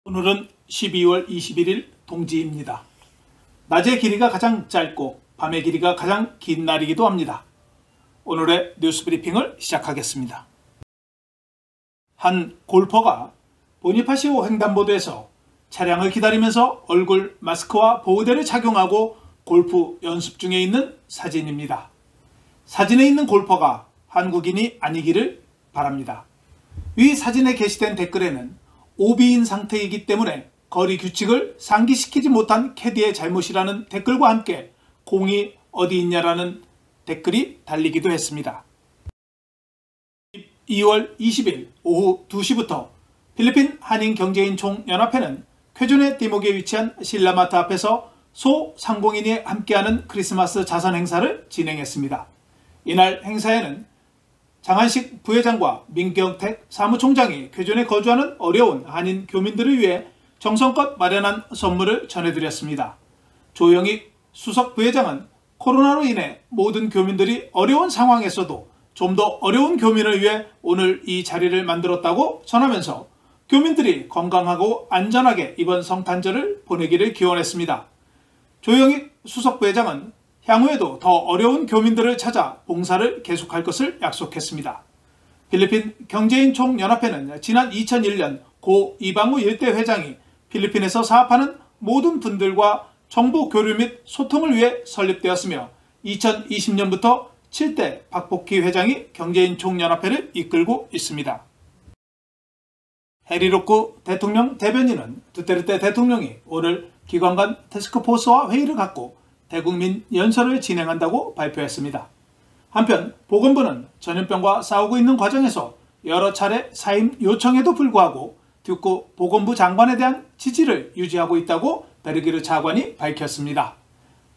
오늘은 12월 21일 동지입니다. 낮의 길이가 가장 짧고 밤의 길이가 가장 긴 날이기도 합니다. 오늘의 뉴스 브리핑을 시작하겠습니다. 한 골퍼가 보니파시오 횡단보도에서 차량을 기다리면서 얼굴 마스크와 보호대를 착용하고 골프 연습 중에 있는 사진입니다. 사진에 있는 골퍼가 한국인이 아니기를 바랍니다. 위 사진에 게시된 댓글에는 오비인 상태이기 때문에 거리 규칙을 상기시키지 못한 캐디의 잘못이라는 댓글과 함께 공이 어디 있냐라는 댓글이 달리기도 했습니다. 2월 20일 오후 2시부터 필리핀 한인경제인 총연합회는 쾌준의 띠목에 위치한 신라마트 앞에서 소상공인이 함께하는 크리스마스 자선 행사를 진행했습니다. 이날 행사에는 장한식 부회장과 민경택 사무총장이 쾌준에 거주하는 어려운 한인 교민들을 위해 정성껏 마련한 선물을 전해드렸습니다. 조영익 수석 부회장은 코로나로 인해 모든 교민들이 어려운 상황에서도 좀 더 어려운 교민을 위해 오늘 이 자리를 만들었다고 전하면서 교민들이 건강하고 안전하게 이번 성탄절을 보내기를 기원했습니다. 조영익 수석 부회장은 향후에도 더 어려운 교민들을 찾아 봉사를 계속할 것을 약속했습니다. 필리핀 경제인 총연합회는 지난 2001년 고 이방우 일대 회장이 필리핀에서 사업하는 모든 분들과 정보 교류 및 소통을 위해 설립되었으며 2020년부터 7대 박복희 회장이 경제인 총연합회를 이끌고 있습니다. 해리로크 대통령 대변인은 두테르테 대통령이 오늘 기관 간 태스크포스와 회의를 갖고 대국민 연설을 진행한다고 발표했습니다. 한편 보건부는 전염병과 싸우고 있는 과정에서 여러 차례 사임 요청에도 불구하고 듀크 보건부 장관에 대한 지지를 유지하고 있다고 베르기르 차관이 밝혔습니다.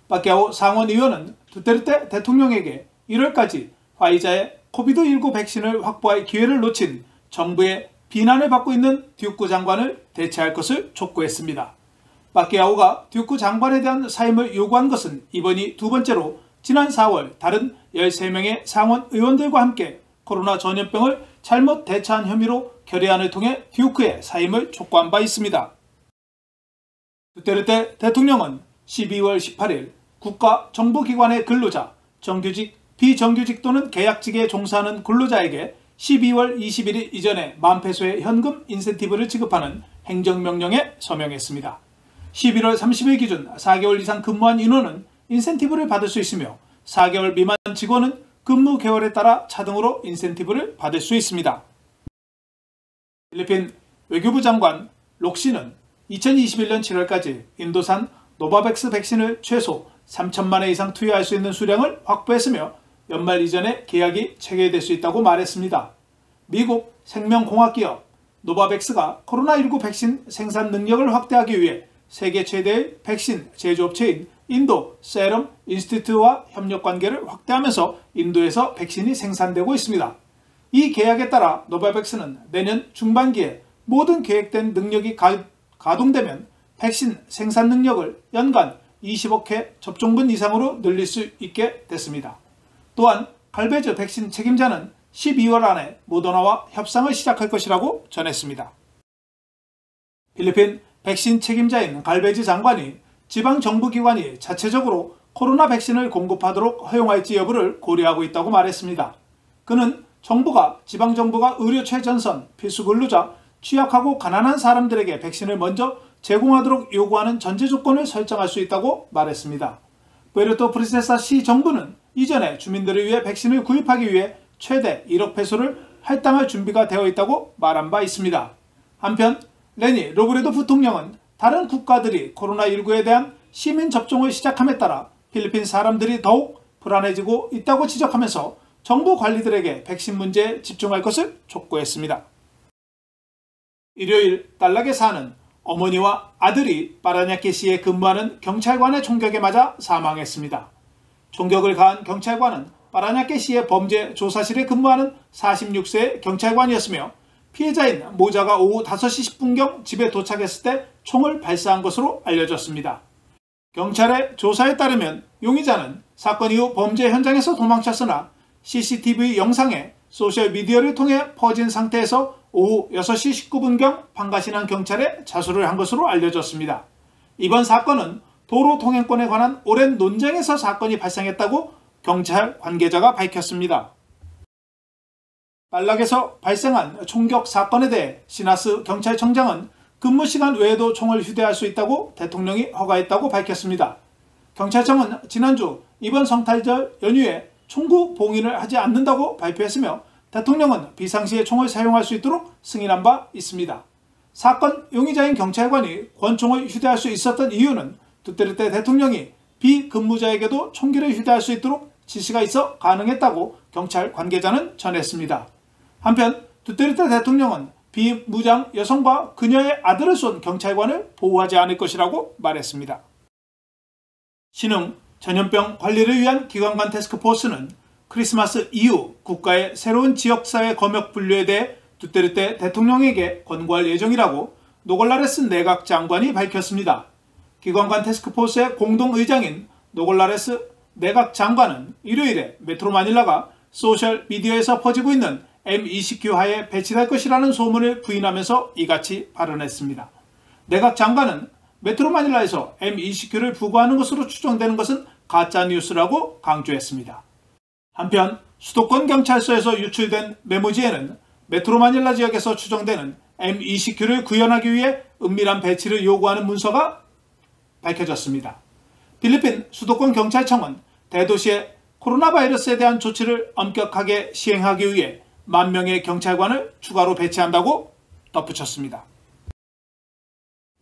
파키아오 상원의원은 두테르테 대통령에게 1월까지 화이자의 코비드19 백신을 확보할 기회를 놓친 정부의 비난을 받고 있는 듀크 장관을 대체할 것을 촉구했습니다. 파키아오가 듀크 장관에 대한 사임을 요구한 것은 이번이 두 번째로 지난 4월 다른 13명의 상원 의원들과 함께 코로나 전염병을 잘못 대처한 혐의로 결의안을 통해 듀크의 사임을 촉구한 바 있습니다. 두테르테 대통령은 12월 18일 국가 정보기관의 근로자, 정규직, 비정규직 또는 계약직에 종사하는 근로자에게 12월 21일 이전에 10,000페소의 현금 인센티브를 지급하는 행정명령에 서명했습니다. 11월 30일 기준 4개월 이상 근무한 인원은 인센티브를 받을 수 있으며 4개월 미만 직원은 근무 개월에 따라 차등으로 인센티브를 받을 수 있습니다. 필리핀 외교부 장관 록시는 2021년 7월까지 인도산 노바백스 백신을 최소 3천만 회 이상 투여할 수 있는 수량을 확보했으며 연말 이전에 계약이 체결될 수 있다고 말했습니다. 미국 생명공학기업 노바백스가 코로나19 백신 생산 능력을 확대하기 위해 세계 최대의 백신 제조업체인 인도 세럼 인스티튜트와 협력 관계를 확대하면서 인도에서 백신이 생산되고 있습니다. 이 계약에 따라 노바백스는 내년 중반기에 모든 계획된 능력이 가동되면 백신 생산 능력을 연간 20억 회 접종분 이상으로 늘릴 수 있게 됐습니다. 또한 갈베즈 백신 책임자는 12월 안에 모더나와 협상을 시작할 것이라고 전했습니다. 필리핀 백신 책임자인 갈베즈 장관이 지방정부기관이 자체적으로 코로나 백신을 공급하도록 허용할지 여부를 고려하고 있다고 말했습니다. 그는 정부가 지방정부가 의료 최전선, 필수 근로자, 취약하고 가난한 사람들에게 백신을 먼저 제공하도록 요구하는 전제 조건을 설정할 수 있다고 말했습니다. 푸에르토 프린세사 시 정부는 이전에 주민들을 위해 백신을 구입하기 위해 최대 1억 페소를 할당할 준비가 되어 있다고 말한 바 있습니다. 한편 레니 로브레도 부통령은 다른 국가들이 코로나19에 대한 시민 접종을 시작함에 따라 필리핀 사람들이 더욱 불안해지고 있다고 지적하면서 정부 관리들에게 백신 문제에 집중할 것을 촉구했습니다. 일요일 딸락에 사는 어머니와 아들이 파라냐케시에 근무하는 경찰관의 총격에 맞아 사망했습니다. 총격을 가한 경찰관은 파라냐케시의 범죄 조사실에 근무하는 46세의 경찰관이었으며 피해자인 모자가 오후 5시 10분경 집에 도착했을 때 총을 발사한 것으로 알려졌습니다. 경찰의 조사에 따르면 용의자는 사건 이후 범죄 현장에서 도망쳤으나 CCTV 영상에 소셜미디어를 통해 퍼진 상태에서 오후 6시 19분경 방가신한 경찰에 자수를 한 것으로 알려졌습니다. 이번 사건은 도로 통행권에 관한 오랜 논쟁에서 사건이 발생했다고 경찰 관계자가 밝혔습니다. 발락에서 발생한 총격 사건에 대해 시나스 경찰청장은 근무 시간 외에도 총을 휴대할 수 있다고 대통령이 허가했다고 밝혔습니다. 경찰청은 지난주 이번 성탄절 연휴에 총구 봉인을 하지 않는다고 발표했으며 대통령은 비상시에 총을 사용할 수 있도록 승인한 바 있습니다. 사건 용의자인 경찰관이 권총을 휴대할 수 있었던 이유는 두테르테 대통령이 비근무자에게도 총기를 휴대할 수 있도록 지시가 있어 가능했다고 경찰 관계자는 전했습니다. 한편 두테르테 대통령은 비무장 여성과 그녀의 아들을 쏜 경찰관을 보호하지 않을 것이라고 말했습니다. 신흥 전염병 관리를 위한 기관 간 태스크포스는 크리스마스 이후 국가의 새로운 지역사회 검역 분류에 대해 두테르테 대통령에게 권고할 예정이라고 노골라레스 내각 장관이 밝혔습니다. 기관 간 태스크포스의 공동의장인 노골라레스 내각 장관은 일요일에 메트로 마닐라가 소셜미디어에서 퍼지고 있는 M29 하에 배치될 것이라는 소문을 부인하면서 이같이 발언했습니다. 내각 장관은 메트로 마닐라에서 M29를 부과하는 것으로 추정되는 것은 가짜뉴스라고 강조했습니다. 한편 수도권 경찰서에서 유출된 메모지에는 메트로 마닐라 지역에서 추정되는 M29를 구현하기 위해 은밀한 배치를 요구하는 문서가 밝혀졌습니다. 필리핀 수도권 경찰청은 대도시의 코로나 바이러스에 대한 조치를 엄격하게 시행하기 위해 10,000명의 경찰관을 추가로 배치한다고 덧붙였습니다.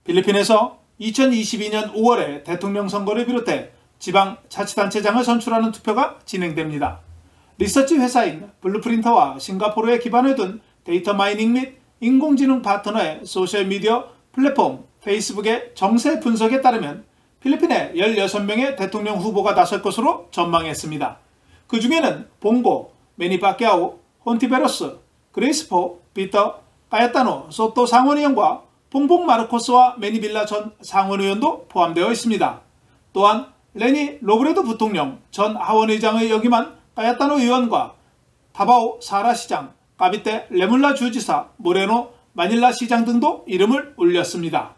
필리핀에서 2022년 5월에 대통령 선거를 비롯해 지방자치단체장을 선출하는 투표가 진행됩니다. 리서치 회사인 블루프린터와 싱가포르에 기반을 둔 데이터 마이닝 및 인공지능 파트너의 소셜미디어 플랫폼 페이스북의 정세 분석에 따르면 필리핀에 16명의 대통령 후보가 나설 것으로 전망했습니다. 그 중에는 봉고, 매니 파키아오, 혼티베로스, 그레이스포, 피터, 까야타노, 소토 상원의원과 봉봉 마르코스와 매니빌라 전 상원의원도 포함되어 있습니다. 또한 레니 로브레도 부통령, 전 하원의장의 역임한 까야타노 의원과 다바오 사라 시장, 까비테 레물라 주지사, 모레노 마닐라 시장 등도 이름을 올렸습니다.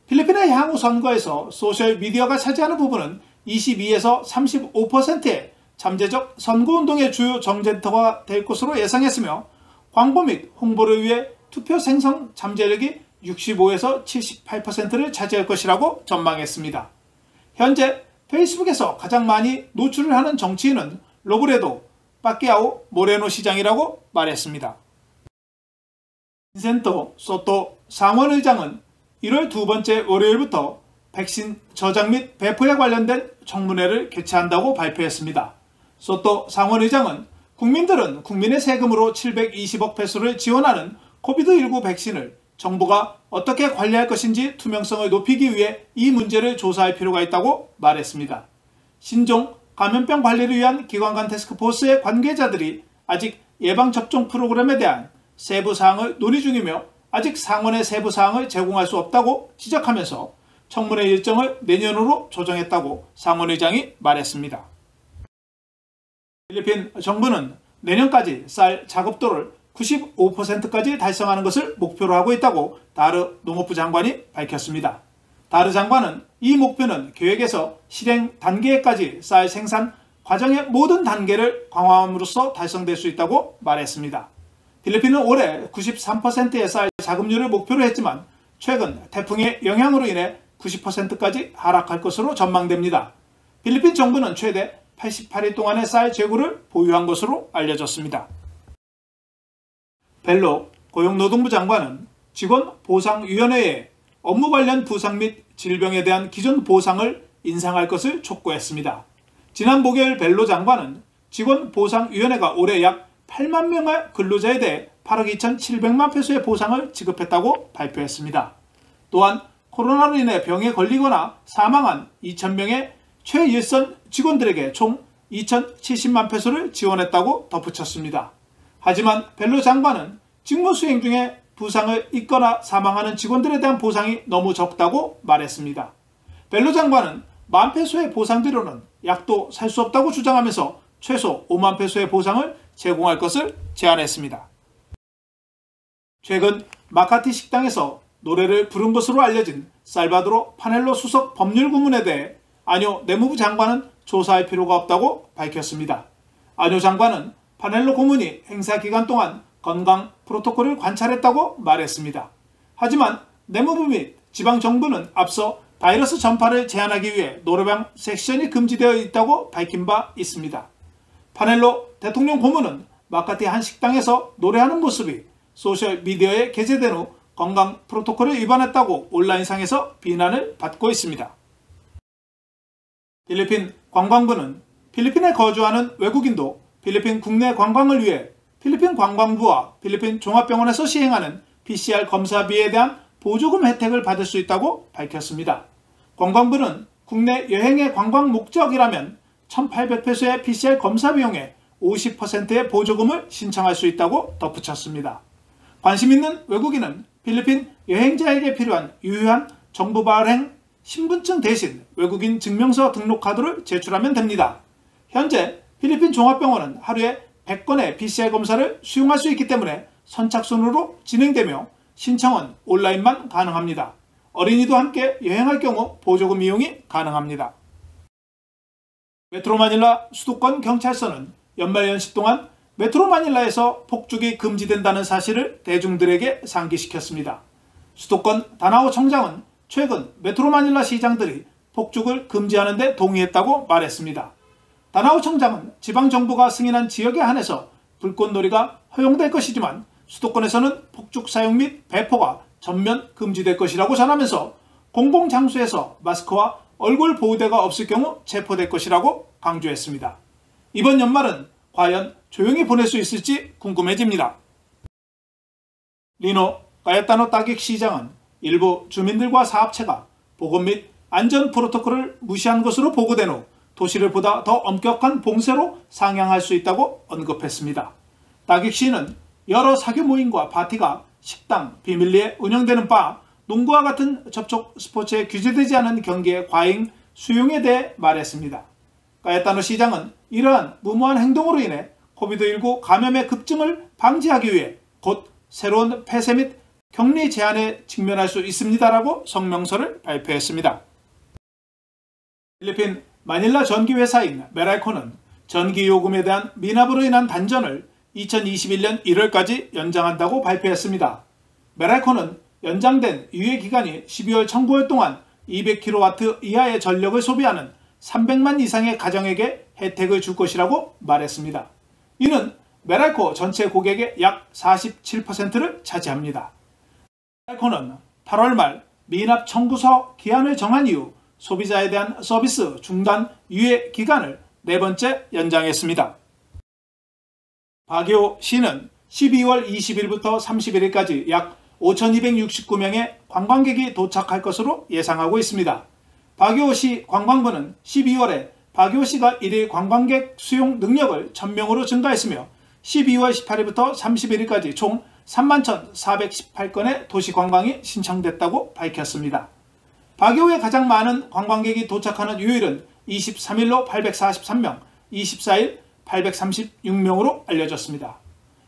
필리핀의 향후 선거에서 소셜미디어가 차지하는 부분은 22에서 35%의 잠재적 선거운동의 주요 정쟁터가 될 것으로 예상했으며 광고 및 홍보를 위해 투표 생성 잠재력이 65에서 78%를 차지할 것이라고 전망했습니다. 현재 페이스북에서 가장 많이 노출을 하는 정치인은 로브레도, 파키아오, 모레노 시장이라고 말했습니다. 빈센토 소토 상원의장은 1월 두 번째 월요일부터 백신 저장 및 배포에 관련된 청문회를 개최한다고 발표했습니다. 소토 상원의장은 국민들은 국민의 세금으로 720억 페소를 지원하는 코비드19 백신을 정부가 어떻게 관리할 것인지 투명성을 높이기 위해 이 문제를 조사할 필요가 있다고 말했습니다. 신종 감염병 관리를 위한 기관 간 태스크포스의 관계자들이 아직 예방접종 프로그램에 대한 세부 사항을 논의 중이며 아직 상원의 세부 사항을 제공할 수 없다고 지적하면서 청문회 일정을 내년으로 조정했다고 상원의장이 말했습니다. 필리핀 정부는 내년까지 쌀 작업도를 95%까지 달성하는 것을 목표로 하고 있다고 다르 농업부 장관이 밝혔습니다. 다르 장관은 이 목표는 계획에서 실행 단계까지 쌀 생산 과정의 모든 단계를 강화함으로써 달성될 수 있다고 말했습니다. 필리핀은 올해 93%의 쌀 자급률을 목표로 했지만 최근 태풍의 영향으로 인해 90%까지 하락할 것으로 전망됩니다. 필리핀 정부는 최대 88일 동안의 쌀 재고를 보유한 것으로 알려졌습니다. 벨로 고용노동부 장관은 직원보상위원회에 업무 관련 부상 및 질병에 대한 기존 보상을 인상할 것을 촉구했습니다. 지난 목요일 벨로 장관은 직원보상위원회가 올해 약 8만 명의 근로자에 대해 8억 2,700만 페소의 보상을 지급했다고 발표했습니다. 또한 코로나로 인해 병에 걸리거나 사망한 2,000명의 최일선 직원들에게 총 2,070만 페소를 지원했다고 덧붙였습니다. 하지만 벨로 장관은 직무 수행 중에 부상을 입거나 사망하는 직원들에 대한 보상이 너무 적다고 말했습니다. 벨로 장관은 10,000페소의 보상 뒤로는 약도 살 수 없다고 주장하면서 최소 5만 페소의 보상을 제공할 것을 제안했습니다. 최근 마카티 식당에서 노래를 부른 것으로 알려진 살바도로 파넬로 수석 법률 고문에 대해 아뇨 내무부 장관은 조사할 필요가 없다고 밝혔습니다. 아뇨 장관은 파넬로 고문이 행사 기간 동안 건강 프로토콜을 관찰했다고 말했습니다. 하지만 내무부 및 지방정부는 앞서 바이러스 전파를 제한하기 위해 노래방 섹션이 금지되어 있다고 밝힌 바 있습니다. 파넬로 대통령 고문은 마카티 한 식당에서 노래하는 모습이 소셜미디어에 게재된 후 건강 프로토콜을 위반했다고 온라인상에서 비난을 받고 있습니다. 필리핀 관광부는 필리핀에 거주하는 외국인도 필리핀 국내 관광을 위해 필리핀 관광부와 필리핀 종합병원에서 시행하는 PCR 검사비에 대한 보조금 혜택을 받을 수 있다고 밝혔습니다. 관광부는 국내 여행의 관광 목적이라면 1,800페소의 PCR 검사 비용의 50%의 보조금을 신청할 수 있다고 덧붙였습니다. 관심 있는 외국인은 필리핀 여행자에게 필요한 유효한 정부 발행 신분증 대신 외국인 증명서 등록 카드를 제출하면 됩니다. 현재 필리핀 종합병원은 하루에 100건의 PCR 검사를 수용할 수 있기 때문에 선착순으로 진행되며 신청은 온라인만 가능합니다. 어린이도 함께 여행할 경우 보조금 이용이 가능합니다. 메트로 마닐라 수도권 경찰서는 연말 연시 동안 메트로 마닐라에서 폭죽이 금지된다는 사실을 대중들에게 상기시켰습니다. 수도권 다나오 청장은 최근 메트로 마닐라 시장들이 폭죽을 금지하는 데 동의했다고 말했습니다. 다나오 청장은 지방정부가 승인한 지역에 한해서 불꽃놀이가 허용될 것이지만 수도권에서는 폭죽 사용 및 배포가 전면 금지될 것이라고 전하면서 공공장소에서 마스크와 얼굴 보호대가 없을 경우 체포될 것이라고 강조했습니다. 이번 연말은 과연 조용히 보낼 수 있을지 궁금해집니다. 리노 까야타노 따객 시장은 일부 주민들과 사업체가 보건 및 안전 프로토콜을 무시한 것으로 보고된 후 도시를 보다 더 엄격한 봉쇄로 상향할 수 있다고 언급했습니다. 따객시는 여러 사교 모임과 파티가 식당, 비밀리에 운영되는 바, 농구와 같은 접촉 스포츠에 규제되지 않은 경기의 과잉 수용에 대해 말했습니다. 까야타노 시장은 이러한 무모한 행동으로 인해 코비드19 감염의 급증을 방지하기 위해 곧 새로운 폐쇄 및 격리 제한에 직면할 수 있습니다라고 성명서를 발표했습니다. 필리핀 마닐라 전기회사인 메랄코는 전기요금에 대한 미납으로 인한 단전을 2021년 1월까지 연장한다고 발표했습니다. 메랄코는 연장된 유예기간이 12월 청구월 동안 200kW 이하의 전력을 소비하는 300만 이상의 가정에게 혜택을 줄 것이라고 말했습니다. 이는 메랄코 전체 고객의 약 47%를 차지합니다. 메랄코는 8월 말 미납 청구서 기한을 정한 이후 소비자에 대한 서비스 중단 유예 기간을 4번째 연장했습니다. 바게오시는 12월 20일부터 31일까지 약 5,269명의 관광객이 도착할 것으로 예상하고 있습니다. 바게오시 관광부는 12월에 바게오시가 1일 관광객 수용 능력을 1,000명으로 증가했으며 12월 18일부터 31일까지 총 31,418건의 도시관광이 신청됐다고 밝혔습니다. 바게오에 가장 많은 관광객이 도착하는 요일은 23일로 843명, 24일 836명으로 알려졌습니다.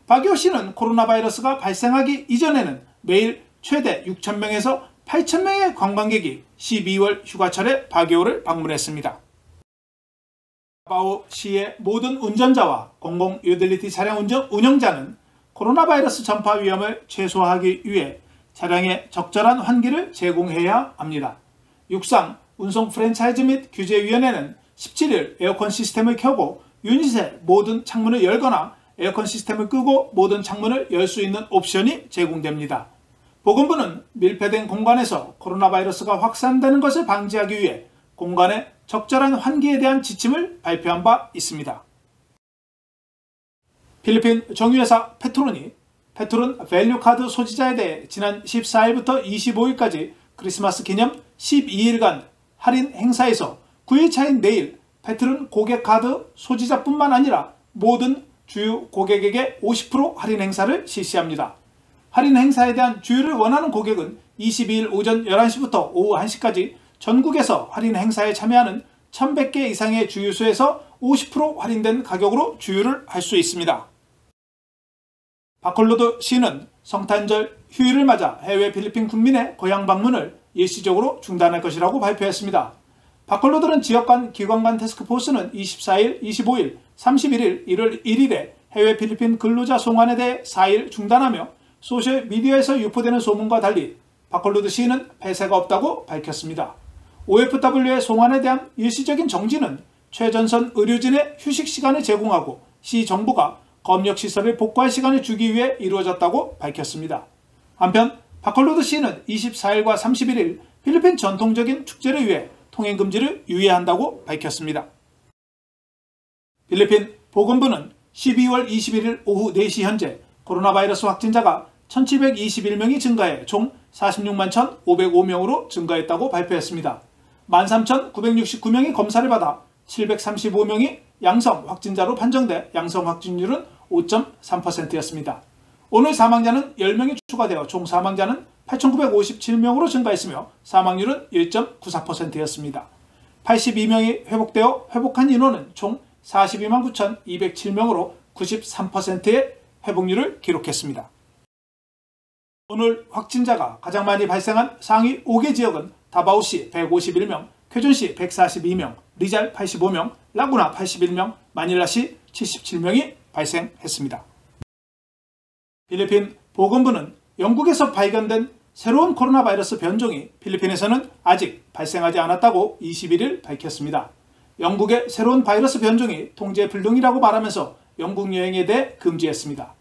바게오시는 코로나 바이러스가 발생하기 이전에는 매일 최대 6,000명에서 8,000명의 관광객이 12월 휴가철에 바게오를 방문했습니다. 다바오시의 모든 운전자와 공공 유틸리티 차량 운영자는 코로나 바이러스 전파 위험을 최소화하기 위해 차량에 적절한 환기를 제공해야 합니다. 육상 운송 프랜차이즈 및 규제위원회는 17일 에어컨 시스템을 켜고 유닛의 모든 창문을 열거나 에어컨 시스템을 끄고 모든 창문을 열 수 있는 옵션이 제공됩니다. 보건부는 밀폐된 공간에서 코로나 바이러스가 확산되는 것을 방지하기 위해 공간의 적절한 환기에 대한 지침을 발표한 바 있습니다. 필리핀 정유회사 페트론이 페트론 밸류카드 소지자에 대해 지난 14일부터 25일까지 크리스마스 기념 12일간 할인 행사에서 9일차인 내일 페트론 고객카드 소지자뿐만 아니라 모든 주요 고객에게 50% 할인 행사를 실시합니다. 할인 행사에 대한 주유를 원하는 고객은 22일 오전 11시부터 오후 1시까지 전국에서 할인 행사에 참여하는 1,100개 이상의 주유소에서 50% 할인된 가격으로 주유를 할 수 있습니다. 바콜로드 시는 성탄절 휴일을 맞아 해외 필리핀 국민의 고향 방문을 일시적으로 중단할 것이라고 발표했습니다. 바콜로드는 지역 간 기관 간 태스크포스는 24일, 25일, 31일, 1월 1일에 해외 필리핀 근로자 송환에 대해 4일 중단하며 소셜미디어에서 유포되는 소문과 달리 바콜로드 시는 폐쇄가 없다고 밝혔습니다. OFW의 송환에 대한 일시적인 정지는 최전선 의료진의 휴식 시간을 제공하고 시 정부가 검역시설을 복구할 시간을 주기 위해 이루어졌다고 밝혔습니다. 한편 바콜로드 시는 24일과 31일 필리핀 전통적인 축제를 위해 통행금지를 유예한다고 밝혔습니다. 필리핀 보건부는 12월 21일 오후 4시 현재 코로나 바이러스 확진자가 1721명이 증가해 총 46만 1,505명으로 증가했다고 발표했습니다. 13,969명이 검사를 받아 735명이 양성 확진자로 판정돼 양성 확진율은 5.3%였습니다. 오늘 사망자는 10명이 추가되어 총 사망자는 8,957명으로 증가했으며 사망률은 1.94%였습니다. 82명이 회복되어 회복한 인원은 총 42만 9,207명으로 93%의 회복률을 기록했습니다. 오늘 확진자가 가장 많이 발생한 상위 5개 지역은 다바오시 151명, 쾌준시 142명, 리잘 85명, 라구나 81명, 마닐라시 77명이 발생했습니다. 필리핀 보건부는 영국에서 발견된 새로운 코로나 바이러스 변종이 필리핀에서는 아직 발생하지 않았다고 21일 밝혔습니다. 영국의 새로운 바이러스 변종이 통제 불능이라고 말하면서 영국 여행에 대해 금지했습니다.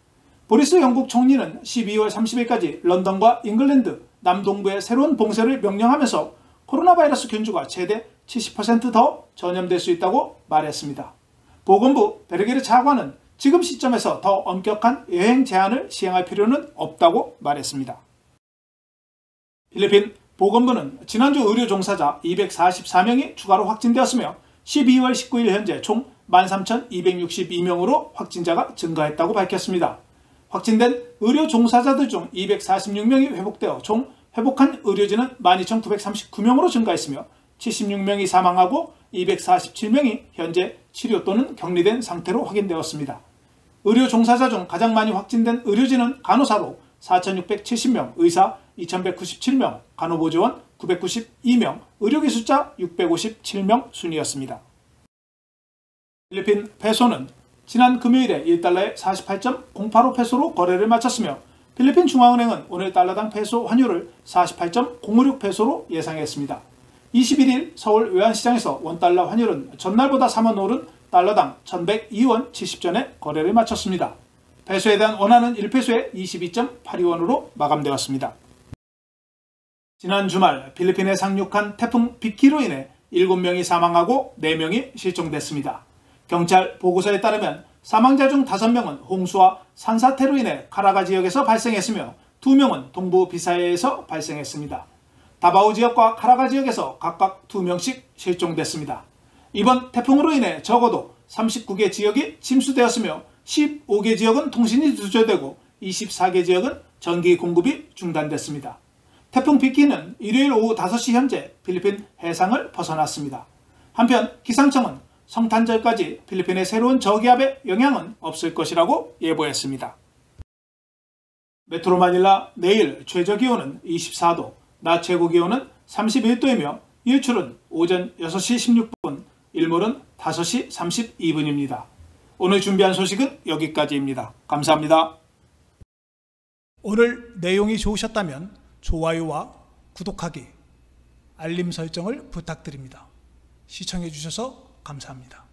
보리스 영국 총리는 12월 30일까지 런던과 잉글랜드 남동부의 새로운 봉쇄를 명령하면서 코로나 바이러스 균주가 최대 70% 더 전염될 수 있다고 말했습니다. 보건부 베르게르 차관은 지금 시점에서 더 엄격한 여행 제한을 시행할 필요는 없다고 말했습니다. 필리핀 보건부는 지난주 의료 종사자 244명이 추가로 확진되었으며 12월 19일 현재 총 13,262명으로 확진자가 증가했다고 밝혔습니다. 확진된 의료 종사자들 중 246명이 회복되어 총 회복한 의료진은 12,939명으로 증가했으며 76명이 사망하고 247명이 현재 치료 또는 격리된 상태로 확인되었습니다. 의료 종사자 중 가장 많이 확진된 의료진은 간호사로 4,670명, 의사 2,197명, 간호보조원 992명, 의료기술자 657명 순이었습니다. 필리핀 페소는 지난 금요일에 1달러에 48.085 페소로 거래를 마쳤으며 필리핀 중앙은행은 오늘 달러당 페소 환율을 48.056 페소로 예상했습니다. 21일 서울 외환시장에서 원달러 환율은 전날보다 3원 오른 달러당 1,102원 70전에 거래를 마쳤습니다. 페소에 대한 원화는 1페소에 22.82원으로 마감되었습니다. 지난 주말 필리핀에 상륙한 태풍 비키로 인해 7명이 사망하고 4명이 실종됐습니다. 경찰 보고서에 따르면 사망자 중 5명은 홍수와 산사태로 인해 카라가 지역에서 발생했으며 2명은 동부 비사야에서 발생했습니다. 다바오 지역과 카라가 지역에서 각각 2명씩 실종됐습니다. 이번 태풍으로 인해 적어도 39개 지역이 침수되었으며 15개 지역은 통신이 두절되고 24개 지역은 전기 공급이 중단됐습니다. 태풍 비키는 일요일 오후 5시 현재 필리핀 해상을 벗어났습니다. 한편 기상청은 성탄절까지 필리핀의 새로운 저기압의 영향은 없을 것이라고 예보했습니다. 메트로 마닐라 내일 최저기온은 24도, 낮 최고기온은 31도이며 일출은 오전 6시 16분, 일몰은 5시 32분입니다. 오늘 준비한 소식은 여기까지입니다. 감사합니다. 오늘 내용이 좋으셨다면 좋아요와 구독하기, 알림 설정을 부탁드립니다. 시청해 주셔서 감사합니다.